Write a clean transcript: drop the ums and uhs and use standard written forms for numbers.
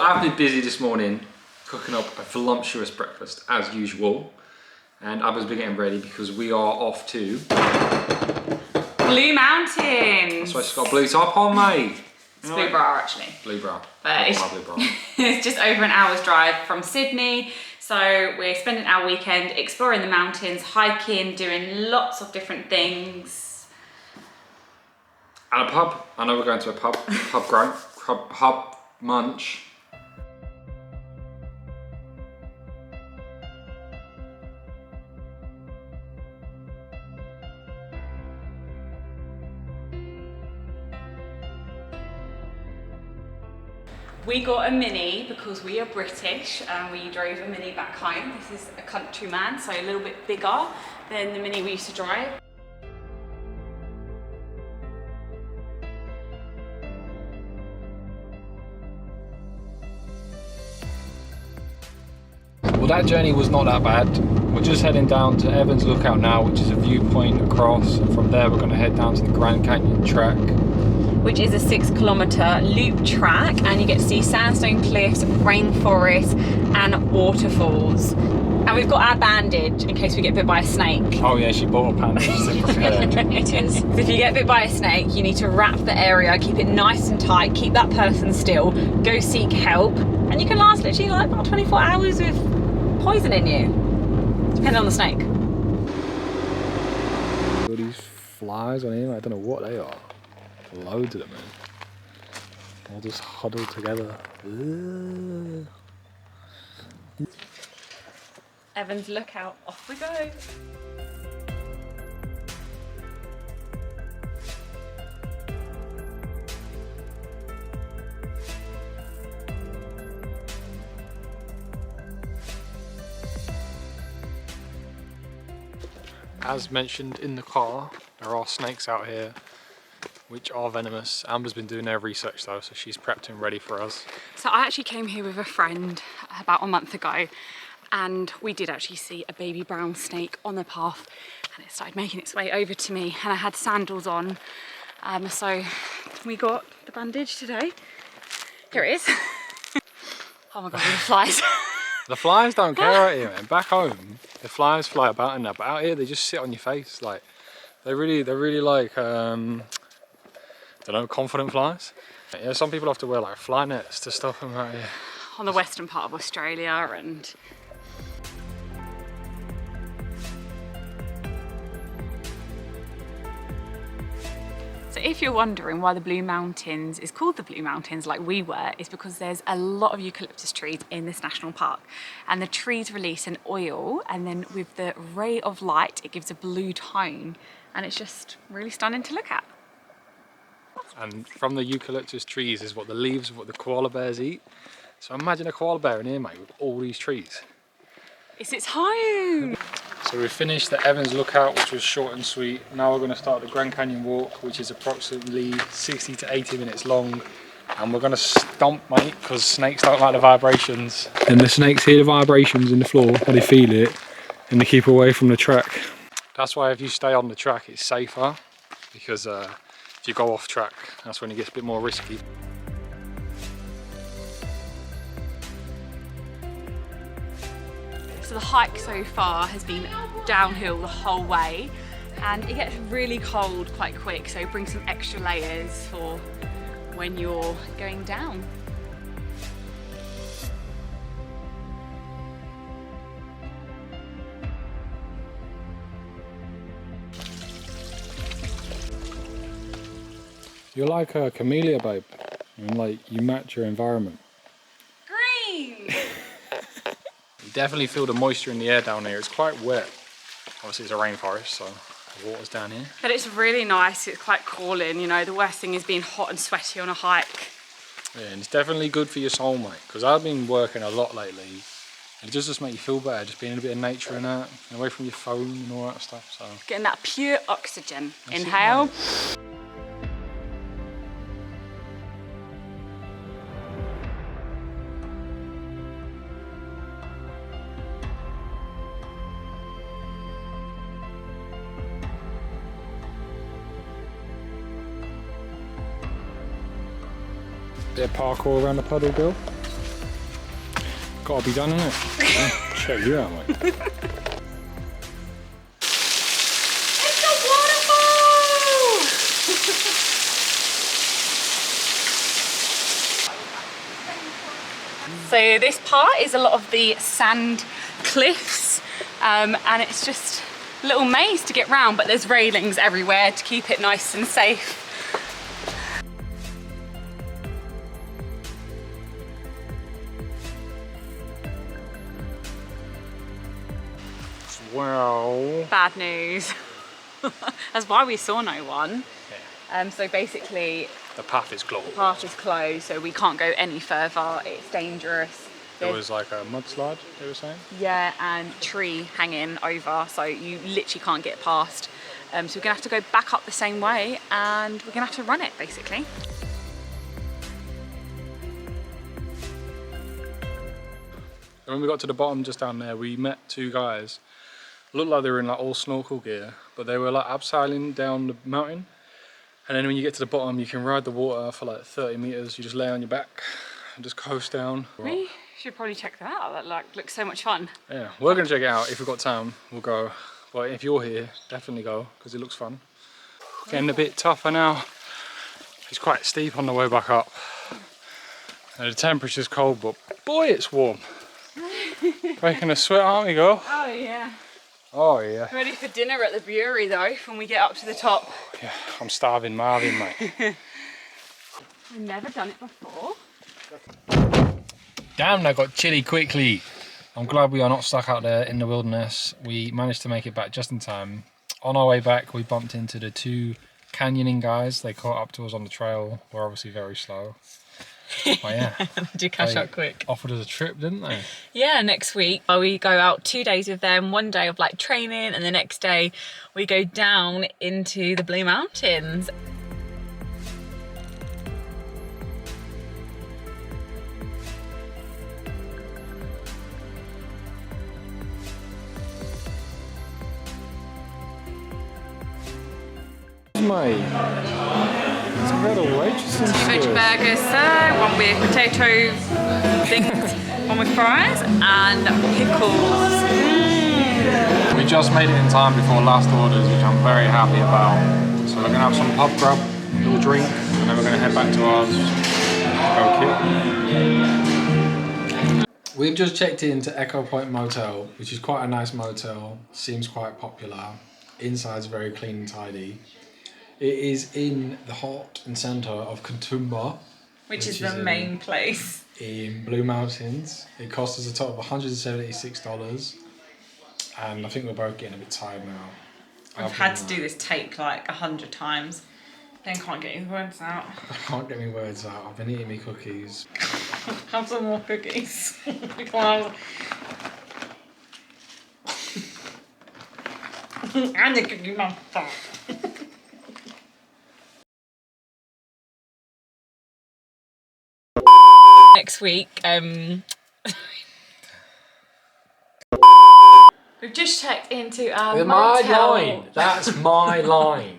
I've been busy this morning cooking up a voluptuous breakfast as usual, and Abba's been getting ready because we are off to Blue Mountains. That's why she's got a blue top on, mate. It's blue bra actually. Blue bra. But it's just over an hour's drive from Sydney. So we're spending our weekend exploring the mountains, hiking, doing lots of different things. And a pub. I know we're going to a pub. Pub munch. We got a Mini because we are British and we drove a Mini back home. This is a Countryman, so a little bit bigger than the Mini we used to drive. Well, that journey was not that bad. We're just heading down to Evans Lookout now, which is a viewpoint across, and from there we're going to head down to the Grand Canyon track, which is a 6-kilometre loop track, and you get to see sandstone cliffs, rainforest and waterfalls. And we've got our bandage in case we get bit by a snake. Oh yeah, she bought a bandage to prepare. It is. If you get bit by a snake, you need to wrap the area, keep it nice and tight, keep that person still, go seek help, and you can last literally like about 24 hours with poison in you, depending on the snake. All these flies on here, I don't know what they are. Loads of them, man. All just huddled together. Ugh. Evans Lookout, off we go. As mentioned in the car, there are snakes out here which are venomous. Amber's been doing their research though, so she's prepped and ready for us. So I actually came here with a friend about a month ago, and we did actually see a baby brown snake on the path, and it started making its way over to me, and I had sandals on. So we got the bandage today. Here it is. Oh my god, the flies. The flies don't care out here, man. Back home, the flies fly about in there, but out here they just sit on your face. Like they're really like I don't know, confident flies. Yeah, some people have to wear like fly nets to stop them out here. On the western part of Australia, and so if you're wondering why the Blue Mountains is called the Blue Mountains like we were, it's because there's a lot of eucalyptus trees in this national park, and the trees release an oil, and then with the ray of light it gives a blue tone, and it's just really stunning to look at. And from the eucalyptus trees is what the leaves of what the koala bears eat. So imagine a koala bear in here, mate, with all these trees. It's its home! So we finished the Evans Lookout, which was short and sweet. Now we're going to start the Grand Canyon walk, which is approximately 60 to 80 minutes long. And we're going to stomp, mate, because snakes don't like the vibrations. And the snakes hear the vibrations in the floor, and they feel it, and they keep away from the track. That's why if you stay on the track, it's safer, because if you go off track, that's when it gets a bit more risky. So the hike so far has been downhill the whole way, and it gets really cold quite quick, so bring some extra layers for when you're going down. You're like a camellia, babe. And like you match your environment. Green! You definitely feel the moisture in the air down here. It's quite wet. Obviously it's a rainforest, so the water's down here. But it's really nice. It's quite cooling. You know, the worst thing is being hot and sweaty on a hike. Yeah, and it's definitely good for your soul, mate. Because I've been working a lot lately, and it just make you feel better. Just being in a bit of nature and that, and away from your phone and all that stuff. So getting that pure oxygen. That's inhale. Bit of parkour around the puddle, girl. Gotta be done, innit? Check you out, mate. It's a waterfall! So this part is a lot of the sand cliffs, and it's just a little maze to get round, but there's railings everywhere to keep it nice and safe. Wow. Bad news. That's why we saw no one. Yeah. So basically, The path is closed. the path is closed, so we can't go any further. It's dangerous. There was like a mudslide, they were saying. Yeah, and tree hanging over, so you literally can't get past. So we're gonna have to go back up the same way, and we're gonna have to run it basically. And when we got to the bottom just down there, we met two guys. Looked like they were in like all snorkel gear, but they were like abseiling down the mountain. And then when you get to the bottom, you can ride the water for like 30 meters. You just lay on your back and just coast down. We should probably check that out. That looks so much fun. Yeah, we're gonna check it out. If we've got time, we'll go. But if you're here, definitely go, because it looks fun. Getting a bit tougher now. It's quite steep on the way back up. And the temperature's cold, but boy, it's warm. Breaking a sweat, aren't we, girl? Oh yeah. Oh yeah. Ready for dinner at the brewery though, when we get up to the top. Yeah, I'm starving Marvin, mate. We've never done it before. Damn, that got chilly quickly. I'm glad we are not stuck out there in the wilderness. We managed to make it back just in time. On our way back, we bumped into the two canyoning guys. They caught up to us on the trail. We're obviously very slow. But yeah. Did you catch up quick? Offered us a trip, didn't they? Yeah, next week we go out 2 days with them, 1 day of like training, and the next day we go down into the Blue Mountains. Mate, it's got a waitress and Veg stuff. burgers, sir, one with potato things, one with fries, and pickles. We just made it in time before last orders, which I'm very happy about. So we're gonna have some pub grub, a little drink, and then we're gonna head back to ours. Go kit. We've just checked into Echo Point Motel, which is quite a nice motel. Seems quite popular. Inside's very clean and tidy. It is in the heart and centre of Katoomba, Which is the main place. in Blue Mountains. It cost us a total of $176, and I think we're both getting a bit tired now. I've had to do this take like 100 times. Then can't get any words out. I can't get my words out. I've been eating my cookies. Have some more cookies. Come and the cookie monster. Next week, we've just checked into our motel. That's my line.